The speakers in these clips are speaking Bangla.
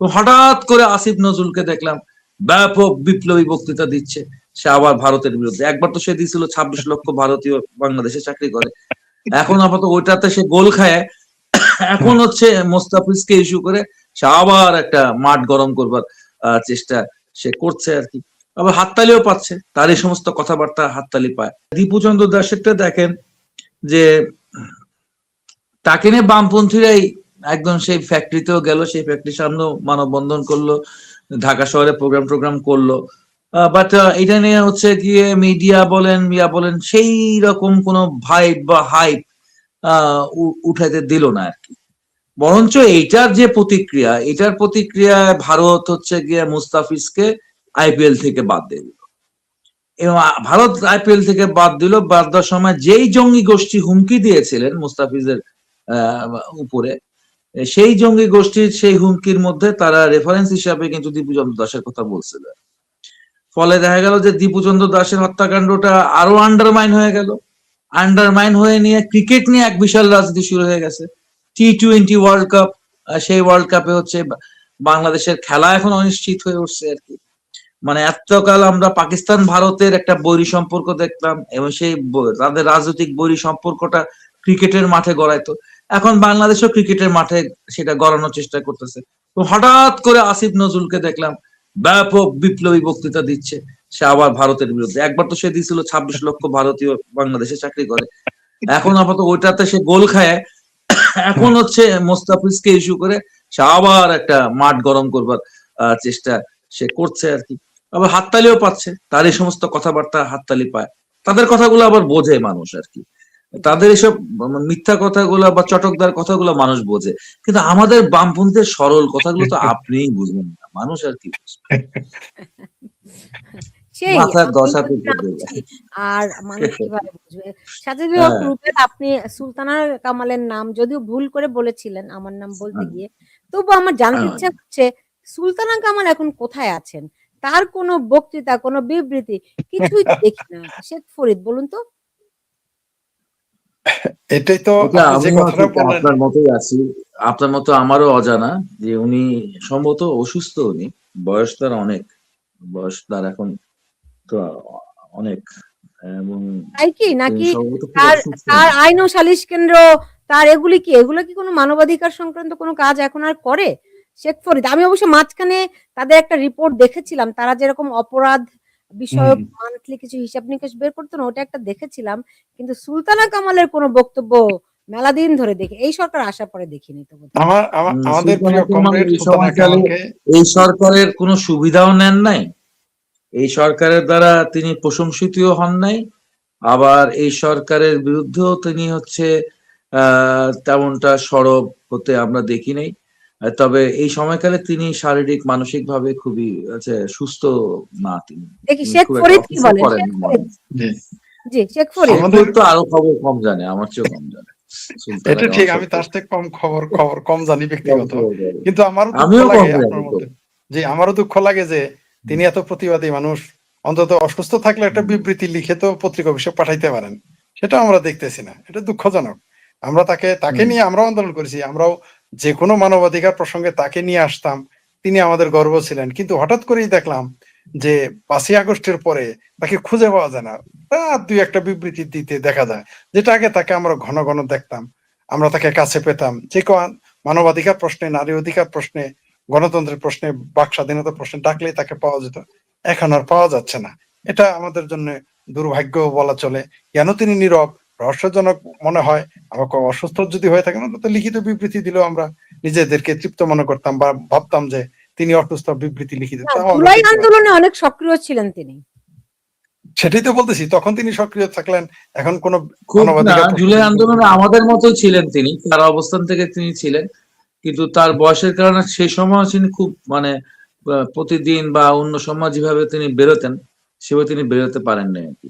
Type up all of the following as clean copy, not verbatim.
তো হঠাৎ করে আসিফ নজরুলকে দেখলাম ব্যাপক বিপ্লবী বক্তৃতা দিচ্ছে, সে আবার ভারতের বিরুদ্ধে। একবার তো সে দিয়েছিল 26 লক্ষ ভারতীয় বাংলাদেশে চাকরি করে, এখন আপাতত ওইটাতে সে গোল খায়। এখন হচ্ছে মোস্তাফিজকে ইস্যু করে সে আবার একটা মাঠ গরম করবার চেষ্টা সে করছে আর কি। আবার হাততালিও পাচ্ছে, তার এই সমস্ত কথাবার্তা হাততালি পায়। দীপুচন্দ্র দাসেরটা দেখেন যে তাকে নিয়ে বামপন্থীরাই একদম সেই ফ্যাক্টরিতেও গেল, সেই ফ্যাক্টরির সামনেও মানববন্ধন করলো, ঢাকা শহরে প্রোগ্রাম করলো। বাট এটা নিয়ে হচ্ছে গিয়ে মিডিয়া বলেন ইয়া বলেন সেই রকম কোনো ভাইব বা হাইপ উঠাইতে দিল না আর কি। বরঞ্চ এটার প্রতিক্রিয়ায় ভারত হচ্ছে গিয়ে মুস্তাফিজকে আইপিএল থেকে বাদ দিয়ে দিল। এবং ভারত আইপিএল থেকে বাদ দেওয়ার সময় যেই জঙ্গি গোষ্ঠী হুমকি দিয়েছিলেন মুস্তাফিজের উপরে, সেই জঙ্গি গোষ্ঠীর সেই হুমকির মধ্যে তারা রেফারেন্স হিসাবে কিন্তু দীপুচন্দ্র দাসের কথা বলছিল। ফলে দেখা গেল যে দীপুচন্দ্র দাসের হত্যাকাণ্ডটা আরো আন্ডারমাইন হয়ে নিয়ে ক্রিকেট নিয়ে এক বিশাল রাজনীতি শুরু হয়ে গেছে। টি-20 ওয়ার্ল্ড কাপ, সেই ওয়ার্ল্ড কাপে হচ্ছে বাংলাদেশের খেলা এখন অনিশ্চিত হয়ে উঠছে আর কি। মানে এতকাল আমরা পাকিস্তান ভারতের একটা বৈরী সম্পর্ক দেখতাম এবং সেই তাদের রাজনৈতিক বৈরী সম্পর্কটা ক্রিকেটের মাঠে গড়াইতো, এখন বাংলাদেশও ক্রিকেটের মাঠে সেটা গড়ানোর চেষ্টা করতেছে। তো হঠাৎ করে আসিফ নজরুলকে দেখলাম ব্যাপক বিপ্লবী বক্তৃতা দিচ্ছে, সে আবার ভারতের বিরুদ্ধে। একবার তো সে দিয়েছিল 26 লক্ষ ভারতীয় বাংলাদেশে চাকরি করে, এখন আপাতত ওইটাতে সে গোল খায়। এখন হচ্ছে মোস্তাফিজকে ইস্যু করে সে আবার একটা মাঠ গরম করবার চেষ্টা সে করছে আর কি। আবার হাততালিও পাচ্ছে, তার এই সমস্ত কথাবার্তা হাততালি পায়। তাদের কথাগুলো আবার বোঝে মানুষ আর কি, তাদের এসব মিথ্যা কথাগুলো বা চটকদার কথাগুলো মানুষ বোঝে, কিন্তু আমাদের বামপন্থীর সরল কথাগুলো তো আপনিই বুঝবেন না, মানুষ আর কি বুঝবে। সেই মাথার দশা পেতে আর মানুষ কিভাবে বুঝবে। সাজেদুল হক রুবেল, আপনি সুলতানা কামালের নাম যদিও ভুল করে বলেছিলেন আমার নাম বলতে গিয়ে, তবু আমার জানতে ইচ্ছা হচ্ছে সুলতানা কামাল এখন কোথায় আছেন? তার কোনো বক্তৃতা, কোনো বিবৃতি কিছুই দেখি না। শেখ ফরিদ বলুন তো। এটাই তো আপনার মতোই আছি, আপনার মতো আমারও অজানা যে উনি সম্ভবত অসুস্থ, উনি বয়স তার অনেক, বয়স তার এখন তো অনেক, এবং তাই কি নাকি তার আইন ও সালিশ কেন্দ্র, তার এগুলো কি কোনো মানবাধিকার সংক্রান্ত কোনো কাজ এখন আর করে? শেখ ফরিদ, আমি অবশ্য মাঝখানে তাদের একটা রিপোর্ট দেখেছিলাম, তারা যেরকম অপরাধ বিষয়ক মান্থলি কিছু হিসাব নিকাশ বের করতেন, ওটা একটা দেখেছিলাম, কিন্তু সুলতানা কামালের কোনো বক্তব্য মেলা দিন ধরে দেখি, এই সরকার আসার পরে দেখিনি তো। আমাদের প্রিয় কমরেড সুলতানা কামালকে এই সরকারের কোনো সুবিধাও নেন নাই, এই সরকারের দ্বারা তিনি প্রশংসিতও হন নাই, আবার এই সরকারের বিরুদ্ধেও তিনি হচ্ছে তেমনটা সরব হতে আমরা দেখি নাই। তবে এই সময়কালে তিনি শারীরিক মানসিক ভাবে খুবই সুস্থ না। তিনি দেখি শেখ ফরিদ কি বলেন। জি, শেখ ফরিদ তো আরো খবর কম জানে, আমার চেয়ে কম জানে। এটা ঠিক, আমি তার থেকে খবর কম জানি ব্যক্তিগত, কিন্তু আমারও দুঃখ লাগে আপনার মধ্যে। জি, আমারও দুঃখ লাগে যে তিনি এত প্রতিবাদী মানুষ, অন্তত অসুস্থ থাকলে একটা বিবৃতি লিখে তো পত্রিকা অফিসে পাঠাইতে পারেন, সেটা আমরা দেখতেছি না, এটা দুঃখজনক। আমরা তাকে নিয়ে আমরাও আন্দোলন করেছি, আমরাও যে কোনো মানবাধিকার প্রসঙ্গে তাকে নিয়ে আসতাম, তিনি আমাদের গর্ব ছিলেন। কিন্তু হঠাৎ করেই দেখলাম যে 5ই আগস্টের পরে তাকে খুঁজে পাওয়া যায় না, দুই একটা বিবৃতি দিতে দেখা যায়, যেটা আগে তাকে আমরা ঘন ঘন দেখতাম, আমরা তাকে কাছে পেতাম, যে মানবাধিকার প্রশ্নে, নারী অধিকার প্রশ্নে, গণতন্ত্রের প্রশ্নে, বাক স্বাধীনতা প্রশ্নে ডাকলেই তাকে পাওয়া যেত, এখন আর পাওয়া যাচ্ছে না। এটা আমাদের জন্য দুর্ভাগ্য বলা চলে। কেন তিনি নীরব, রহস্যজনক মনে হয়। আমাকে অসুস্থ যদি হয়ে থাকেন তো লিখিত বিবৃতি দিলেও আমরা নিজেদেরকে তৃপ্ত মনে করতাম বা ভাবতাম যে তিনি অসুস্থ, বিবৃতি লিখিত। জুলাই আন্দোলনে অনেক সক্রিয় ছিলেন তিনি, সেটাই তো বলতেছি, তখন তিনি সক্রিয় থাকলেন, এখন কোন জুলাই আন্দোলনে আমাদের মতোই ছিলেন তিনি, তার অবস্থান থেকে তিনি ছিলেন, কিন্তু তার বয়সের কারণে সেই সময় তিনি খুব প্রতিদিন বা অন্য সময় যেভাবে তিনি বেরোতেন সেভাবে তিনি বেরোতে পারেন নাই আর কি।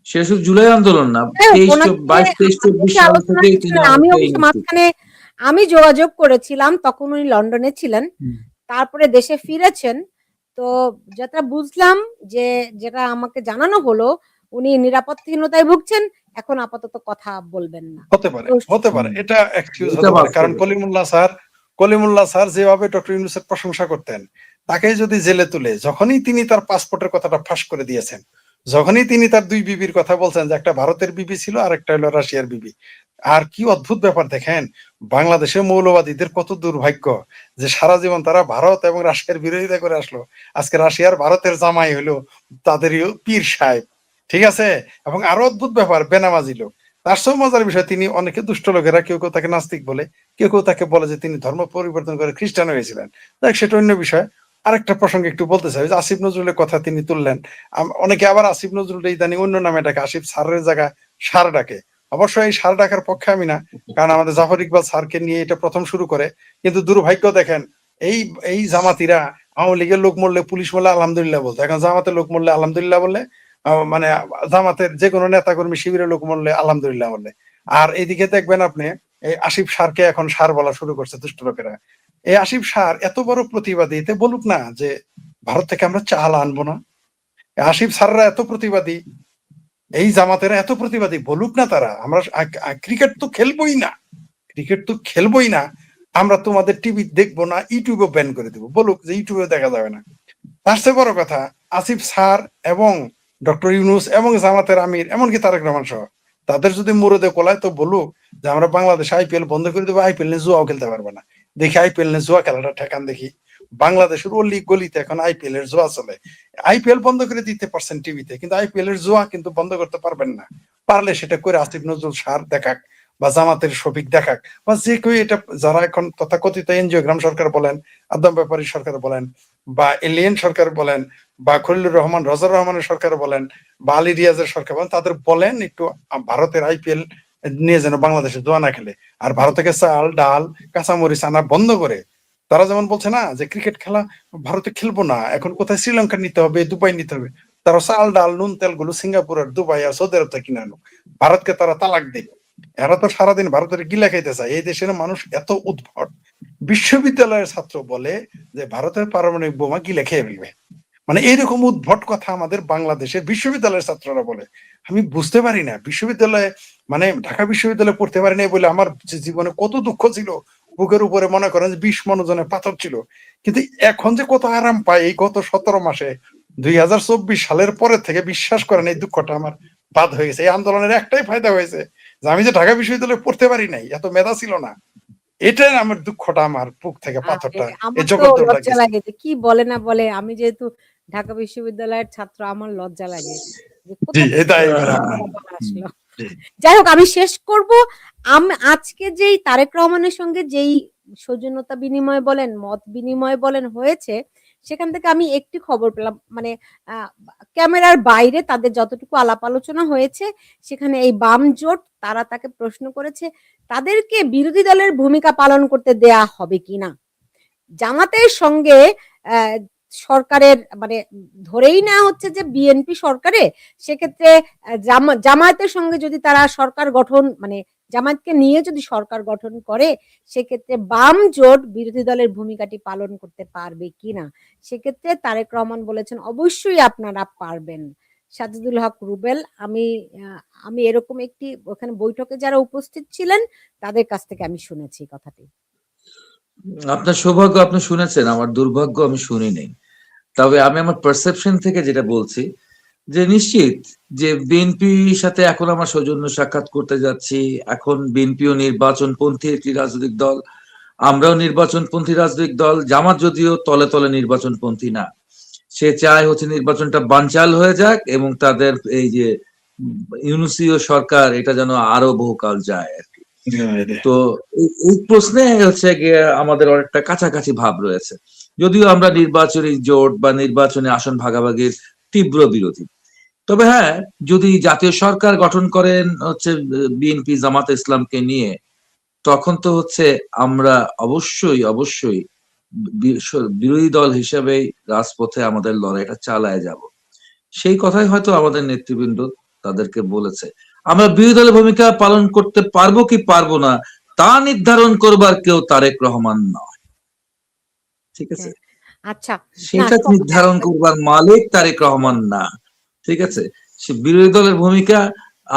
সে শুধু জুলাই আন্দোলন না, 22-23-24 সাল থেকে তিনি মাঝখানে আমি যোগাযোগ করেছিলাম, তখন উনি লন্ডনে ছিলেন, তারপরে দেশে ফিরেছেন। তো যেটা বুঝলাম, যেটা আমাকে জানানো হলো, উনি নিরাপত্তাহীনতায় ভুগছেন, এখন আপাতত কথা বলবেন না। হতে পারে এটা এক্সকিউজ হতে পারে, কারণ কলিমুল্লাহ স্যার যেভাবে ডক্টর ইউনূসের প্রশংসা করতেন, তাকে যদি জেলে তুলে, যখনই তিনি তার পাসপোর্টের কথাটা ফাঁস করে দিয়েছেন, যখনই তিনি তার দুই বিবির কথা বলছেন, যে একটা ভারতের বিবি ছিল আর একটা হলো রাশিয়ার বিবি, আর কি অদ্ভুত ব্যাপার দেখেন, বাংলাদেশের মৌলবাদীদের কত দুর্ভাগ্য যে সারা জীবন তারা ভারত এবং রাশিয়ার বিরোধিতা করে আসলো, আজকে রাশিয়ার ভারতের জামাই হলো তাদেরই পীর সাহেব, ঠিক আছে। এবং আরো অদ্ভুত ব্যাপার, বেনামাজি লোক। তার সব মজার বিষয়, তিনি অনেকে দুষ্ট লোকেরা কেউ কেউ তাকে নাস্তিক বলে, কেউ কেউ তাকে বলে যে তিনি ধর্ম পরিবর্তন করে খ্রিস্টান হয়েছিলেন। দেখ, সেটা অন্য বিষয়। আরেকটা প্রসঙ্গে একটু বলতে চাই, যে আসিফ নজরুলের কথা তিনি তুললেন। অনেকে আবার আসিফ নজরুল ইদানিং অন্য নামে ডাকে, আসিফ স্যারের জায়গায় সার ডাকে। অবশ্যই এই সার ডাকার পক্ষে আমি না, কারণ আমাদের জাফর ইকবাল স্যারকে নিয়ে এটা প্রথম শুরু করে। কিন্তু দুর্ভাগ্য দেখেন, এই এই জামাতিরা আওয়ামী লীগের লোক মরলে পুলিশ বললে আলহামদুলিল্লাহ বলতো, এখন জামাতের লোক মরলে আলহামদুলিল্লাহ বললে, মানে জামাতের যে কোনো নেতা কর্মী শিবিরের লোক মরলে আলহামদুলিল্লাহ বললে। আর এইদিকে দেখবেন আপনি, এই আসিফ সারকে এখন সার বলা শুরু করছে দুষ্ট লোকেরা। এই আসিফ সার এত বড় প্রতিবাদী, এতে বলুক না যে ভারত থেকে আমরা চাল আনবো না। আসিফ সাররা এত প্রতিবাদী, এই জামাতেরা এত প্রতিবাদী, বলুক না তারা আমরা ক্রিকেট তো খেলবোই না, ক্রিকেট তো খেলবোই না, আমরা তোমাদের টিভি দেখবো না, ইউটিউবে ব্যান করে দেবো, বলুক যে ইউটিউবে দেখা যাবে না। তার চেয়ে বড় কথা, আসিফ স্যার এবং ডক্টর ইউনূস এবং জামাতের আমির, এমনকি তারেক রহমান সহ, তাদের যদি মুরদে কোলায় তো বলুক যে আমরা বাংলাদেশে আইপিএল বন্ধ করে দেবো, আইপিএল নিয়ে জুয়াও খেলতে পারবে না। দেখি আইপিএল নিয়ে জুয়া খেলাটা ঠেকান দেখি। বাংলাদেশের অলি গলিতে এখন আইপিএল এর জুয়া চলে। আইপিএল বন্ধ করে দিতে পারছেন টিভিতে, কিন্তু আইপিএল এর জুয়া কিন্তু বন্ধ করতে পারবেন না। পারলে সেটা করে আসিফ নজরুল স্যার দেখাক, বা জামাতের শফিক দেখাক, বা যে কেউ, এটা যারা এখন তথাকথিত এনজিওগ্রাম সরকার বলেন, আদম ব্যাপারী সরকার বলেন, বা এলিয়েন সরকার বলেন, বা খলিলুর রহমান রজার রহমানের সরকার বলেন, বা আলী রিয়াজের সরকার বলেন, তাদের বলেন একটু ভারতের আইপিএল নিয়ে যেন বাংলাদেশে জোয়া না খেলে, আর ভারত থেকে চাল ডাল কাঁচামরিচ আনা বন্ধ করে। তারা যেমন বলছে না যে ক্রিকেট খেলা ভারতে খেলবো না, এখন কোথায় শ্রীলঙ্কা নিতে হবে, দুবাই নিতে হবে, তারা চাল ডাল নুন তেল গুলো সিঙ্গাপুর আর দুবাই আর সৌদি আরব থেকে কিনে আনো, ভারতকে তারা তালাক দেবে। এরা তো সারাদিন ভারতের গিলা খাইতে চায়। এই দেশের মানুষ এত উদ্ভট, বিশ্ববিদ্যালয়ের ছাত্র বলে যে ভারতের পারমাণবিক বোমা গিলে খেয়ে ফেলবে, মানে এইরকম উদ্ভট কথা আমাদের বাংলাদেশের বিশ্ববিদ্যালয়ের ছাত্ররা বলে। আমি বুঝতে পারি না, বিশ্ববিদ্যালয়ে মানে ঢাকা বিশ্ববিদ্যালয়ে পড়তে পারি না বলে আমার জীবনে কত দুঃখ ছিল, বুকের উপরে মনে করেন যে 20 মনোজনের পাথর ছিল। কিন্তু এখন যে কত আরাম পাই এই গত 17 মাসে, 2024 সালের পরে থেকে, বিশ্বাস করেন এই দুঃখটা আমার বাদ হয়ে গেছে। এই আন্দোলনের একটাই ফায়দা হয়েছে যে আমি যে ঢাকা বিশ্ববিদ্যালয়ে পড়তে পারি নাই, এত মেধা ছিল না, এটাই আমার দুঃখটা, আমার বুক থেকে পাথরটা আমার তো লজ্জা লাগে যে কি বলে না বলে, আমি যেহেতু ঢাকা বিশ্ববিদ্যালয়ের ছাত্র, আমার লজ্জা লাগে। যাই হোক, আমি শেষ করব। আমি আজকে যেই তারেক রহমানের সঙ্গে যেই সৌজন্যতা বিনিময় বলেন, মত বিনিময় বলেন হয়েছে, সেখান থেকে আমি একটি খবর পেলাম, মানে ক্যামেরার বাইরে তাদের যতটুকু আলাপ আলোচনা হয়েছে, সেখানে এই বাম জোট তারা তাকে প্রশ্ন করেছে তাদেরকে বিরোধী দলের ভূমিকা পালন করতে দেয়া হবে কিনা। জামাতের সঙ্গে সরকারের, মানে ধরেই নেওয়া হচ্ছে যে বিএনপি সরকারে, সেক্ষেত্রে জামায়াতের সঙ্গে যদি তারা সরকার গঠন, মানে জামায়াতকে নিয়ে যদি সরকার গঠন করে, সেক্ষেত্রে বাম জোট বিরোধী দলের ভূমিকাটি পালন করতে পারবে কিনা। সেক্ষেত্রে তারেক রহমান বলেছেন অবশ্যই আপনারা পারবেন। সাজিদুল হক রুবেল, আমি এরকম একটি ওখানে বৈঠকে যারা উপস্থিত ছিলেন তাদের কাছ থেকে আমি শুনেছি কথাটি। আপনার সৌভাগ্য আপনি শুনেছেন, আমার দুর্ভাগ্য আমি শুনি নাই। তবে আমি আমার পারসেপশন থেকে যেটা বলছি, যে নিশ্চিত যে বিএনপির সাথে এখন আমার সৌজন্য সাক্ষাৎ করতে যাচ্ছি। এখন বিএনপিও নির্বাচনপন্থী একটি রাজনৈতিক দল, আমরাও নির্বাচনপন্থী রাজনৈতিক দল। জামাত যদিও তলে তলে নির্বাচনপন্থী না, সে চায় হচ্ছে নির্বাচনটা বানচাল হয়ে যাক এবং তাদের এই যে ইউনুসীয় সরকার, এটা যেন আরো বহুকাল যায় আর কি। তো এই প্রশ্নে হচ্ছে গিয়ে আমাদের অনেকটা কাছাকাছি ভাব রয়েছে, যদিও আমরা নির্বাচনী জোট বা নির্বাচনী আসন ভাগাভাগির তীব্র বিরোধী। তবে হ্যাঁ, যদি জাতীয় সরকার গঠন করেন হচ্ছে বিএনপি জামাত ইসলামকে নিয়ে, তখন তো হচ্ছে আমরা অবশ্যই অবশ্যই বিরোধী দল হিসেবে রাজপথে আমাদের লড়াইটা চালায় যাব। সেই কথাই হয়তো আমাদের নেতৃবৃন্দ তাদেরকে বলেছে। আমরা বিরোধী দলের ভূমিকা পালন করতে পারবো কি পারবো না তা নির্ধারণ করবার কেউ তারেক রহমান নয়, ঠিক আছে? আচ্ছা, সেটা নির্ধারণ করবার মালিক তারেক রহমান না, ঠিক আছে? সে বিরোধী দলের ভূমিকা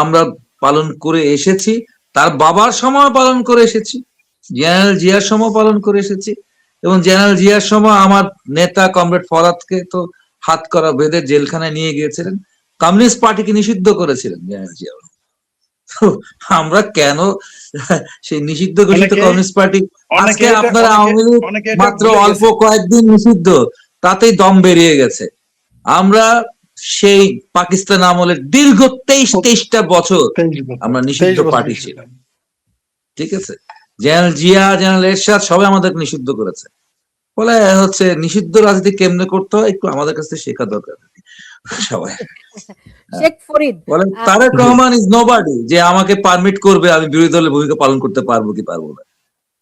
আমরা পালন করে এসেছি, তার বাবার সময় পালন করে এসেছি, জেনারেল জিয়ার সময় পালন করে এসেছি, এবং জেনারেল জিয়ার সময় আমার নেতা কমরেড ফরহাদকে তো হাত করা বেঁধে জেলখানায় নিয়ে গিয়েছিলেন, কমিউনিস্ট পার্টিকে নিষিদ্ধ করেছিলেন জেনারেল জিয়া। তো আমরা কেন সেই নিষিদ্ধ ঘোষিত কমিউনিস্ট পার্টি, আজকে আপনার আওয়ামী লীগ মাত্র অল্প কয়েকদিন নিষিদ্ধ, তাতেই দম বেরিয়ে গেছে। আমরা সেই পাকিস্তান আমলের দীর্ঘ 23টা বছর আমরা নিষিদ্ধ পার্টি ছিলাম, ঠিক আছে? জেনারেল জিয়া, জেনারেল এরশাদ সবাই আমাদেরকে নিষিদ্ধ করেছে। ফলে হচ্ছে নিষিদ্ধ রাজনীতি কেমনে করতে হয় একটু আমাদের কাছে শেখা দরকার সবাই। শেখ ফরিদ, বলেন তারেক রহমান ইজ নোবডি যে আমাকে পারমিট করবে আমি বিরোধী দলের ভূমিকা পালন করতে পারবো কি পারবো না,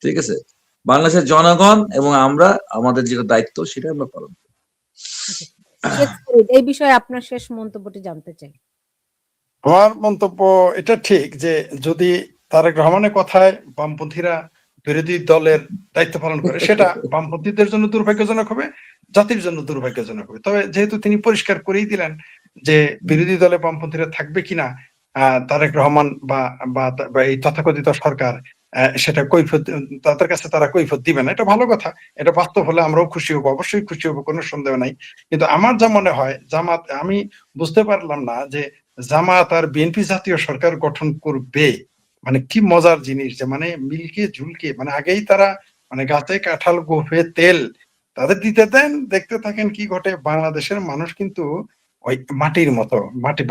ঠিক আছে? বাংলাদেশের জনগণ এবং আমরা আমাদের যেটা দায়িত্ব সেটা আমরা পালন করি। শেখ ফরিদ, এই বিষয়ে আপনার শেষ মন্তব্যটি জানতে চাই। আমার মন্তব্য এটা ঠিক যে যদি তারেক রহমানের কথায় বামপন্থীরা বিরোধী দলের দায়িত্ব পালন করে, সেটা বামপন্থীদের জন্য দুর্ভাগ্যজনক হবে, জাতির জন্য দুর্ভাগ্যজনক হবে। তবে যেহেতু তিনি পরিষ্কার করেই দিলেন যে বিরোধী দলে বামপন্থীরা থাকবে কিনা তারেক রহমান বা এই তথাকথিত সরকার, সেটা কৈফিয়ত তাদের কাছে তারা কৈফিয়ত দিবে না, এটা ভালো কথা। এটা বাস্তব হলে আমরাও খুশি হবো, অবশ্যই খুশি হবো, কোনো সন্দেহ নাই। কিন্তু আমার যা মনে হয় জামাত, আমি বুঝতে পারলাম না যে জামাত আর বিএনপি জাতীয় সরকার গঠন করবে, মানে কি মজার জিনিস যে মানে মিলকে ঝুলকে, মানে আগেই তারা মানে গাছে কাঁঠাল গোফে তেল তাদের দিতে দেন, দেখতে থাকেন কি ঘটে। বাংলাদেশের মানুষ কিন্তু ওই মাটির মতো,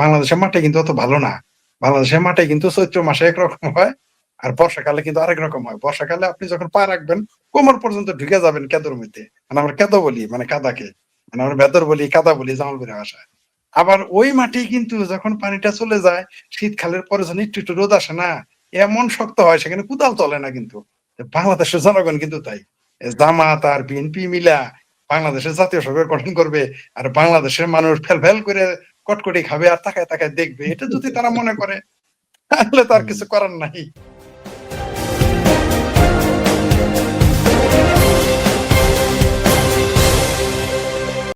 বাংলাদেশের মাটি কিন্তু অত ভালো না। বাংলাদেশের মাটি কিন্তু চৈত্র মাসে একরকম হয় আর বর্ষাকালে কিন্তু আরেক রকম হয়। বর্ষাকালে আপনি যখন পা রাখবেন কোমর পর্যন্ত ঢুকে যাবেন কেদর মধ্যে, মানে আমরা কেদো বলি, মানে কাদাকে, মানে আমরা ভেতর বলি, কাদা বলি জামালপুরের ভাষায়। আবার ওই মাটি কিন্তু যখন পানিটা চলে যায় শীতকালের পরে যখন একটু একটু রোদ আসে না, এমন শক্ত হয় সেখানে কোদাল চলে না। কিন্তু বাংলাদেশের জনগণ কিন্তু তাই, জামাত আর বিএনপি মিলা বাংলাদেশের জাতীয় সরকার গঠন করবে আর বাংলাদেশের মানুষ ফেল ফেল করে কটকটি খাবে আর তাকায় তাকায় দেখবে। এটা যদি তারা মনে করে তাহলে তার কিছু করার নাই।